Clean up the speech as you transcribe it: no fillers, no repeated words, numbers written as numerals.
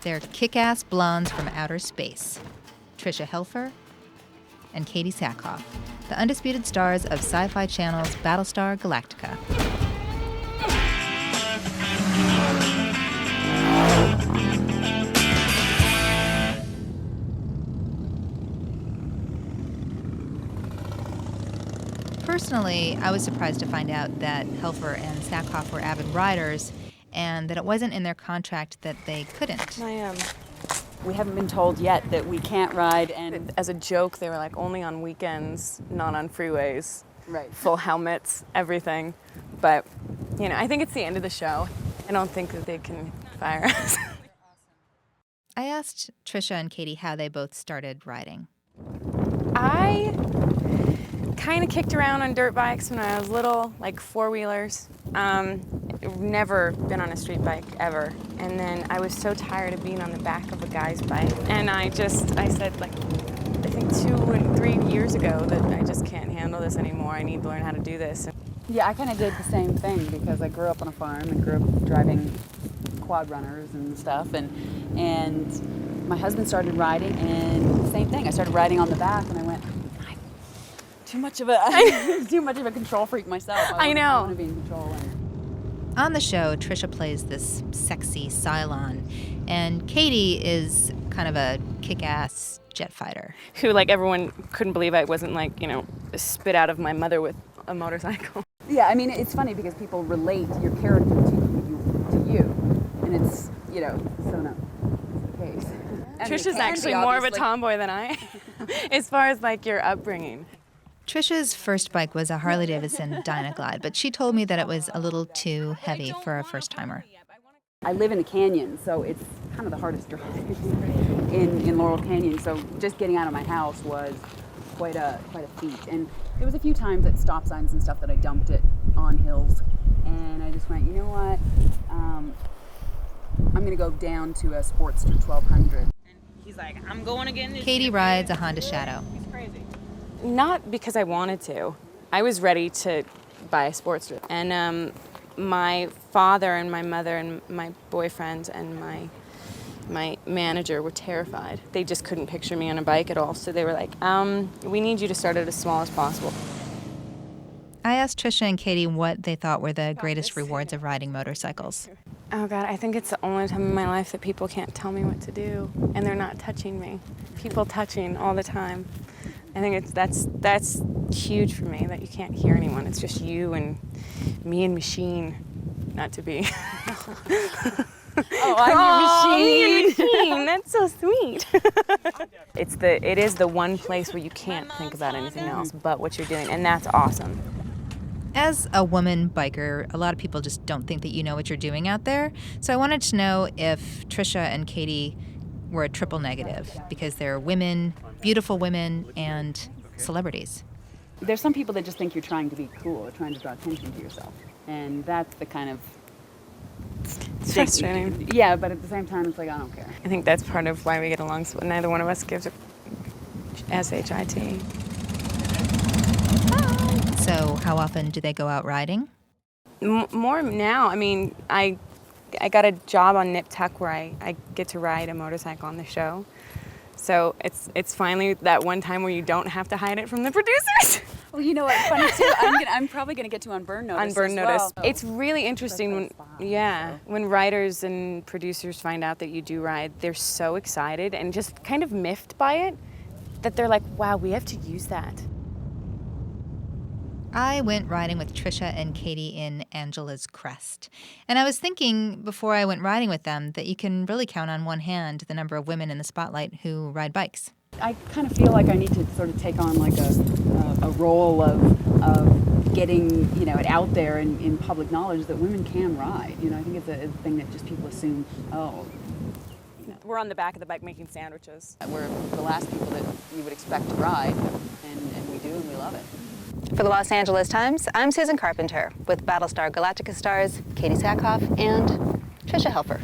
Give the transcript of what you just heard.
They're kick-ass blondes from outer space. Tricia Helfer and Katee Sackhoff, the undisputed stars of Sci-Fi Channel's Battlestar Galactica. Personally, I was surprised to find out that Helfer and Sackhoff were avid riders and that it wasn't in their contract that they couldn't. We haven't been told yet that we can't ride, and As a joke, they were like, only on weekends, not on freeways. right. Full helmets, everything. But, you know, I think it's the end of the show. I don't think that they can fire us. I asked Tricia and Katee how they both started riding. I kind of kicked around on dirt bikes when I was little, like four-wheelers. Never been on a street bike ever. And then I was so tired of being on the back of a guy's bike. And I said, like, I think 2 and 3 years ago that I just can't handle this anymore. I need to learn how to do this. Yeah, I kind of did the same thing because I grew up on a farm and grew up driving quad runners and stuff. And my husband started riding, and same thing. I started riding on the back, and I went, I'm too much of a control freak myself. I know. I want to be in control. On the show, Tricia plays this sexy Cylon, and Katee is kind of a kick-ass jet fighter. Who, like, everyone couldn't believe I wasn't, like, you know, spit out of my mother with a motorcycle. Yeah, I mean, it's funny because people relate your character to you, and it's, you know, so no, it's the case. Trisha's actually more of a tomboy than I am, as far as, like, your upbringing. Tricia's first bike was a Harley-Davidson Dynaglide, but she told me that it was a little too heavy for a first-timer. I live in the canyon, so it's kind of the hardest drive in Laurel Canyon, so just getting out of my house was quite a feat. And there was a few times at stop signs and stuff that I dumped it on hills, and I just went, you know what, I'm going to go down to a Sportster 1200. And He's like, I'm going again. Katee rides a Honda Shadow. He's crazy. Not because I wanted to. I was ready to buy a Sportster. And my father and my mother and my boyfriend and my manager were terrified. They just couldn't picture me on a bike at all. So they were like, we need you to start it as small as possible. I asked Tricia and Katee what they thought were the greatest rewards of riding motorcycles. Oh God, I think it's the only time in my life that people can't tell me what to do and they're not touching me. People touching all the time. I think that's huge for me, that you can't hear anyone. It's just you and me and machine, not to be. oh, I'm your machine. Machine. That's so sweet. It is the one place where you can't think about anything else but what you're doing, and that's awesome. As a woman biker, a lot of people just don't think that you know what you're doing out there. So I wanted to know if Tricia and Katee were a triple negative, because they're women, beautiful women, and celebrities. There's some people that just think you're trying to be cool or trying to draw attention to yourself. And that's the kind of... It's frustrating. Yeah, but at the same time, it's like, I don't care. I think that's part of why we get along, so neither one of us gives a S-H-I-T. So how often do they go out riding? More now. I mean, I got a job on Nip Tuck where I get to ride a motorcycle on the show. So it's finally that one time where you don't have to hide it from the producers. Well, you know what? Funny too. I'm probably going to get to on Burn Notice. On Burn Notice. Well. It's really interesting when writers and producers find out that you do ride. They're so excited and just kind of miffed by it that they're like, wow, we have to use that. I went riding with Tricia and Katee in Angeles Crest. And I was thinking before I went riding with them that you can really count on one hand the number of women in the spotlight who ride bikes. I kind of feel like I need to sort of take on like a role of getting, you know, it out there in public knowledge that women can ride. You know, I think it's a thing that just people assume, oh. We're on the back of the bike making sandwiches. We're the last people that you would expect to ride, and we do, and we love it. For the Los Angeles Times, I'm Susan Carpenter with Battlestar Galactica stars Katee Sackhoff and Tricia Helfer.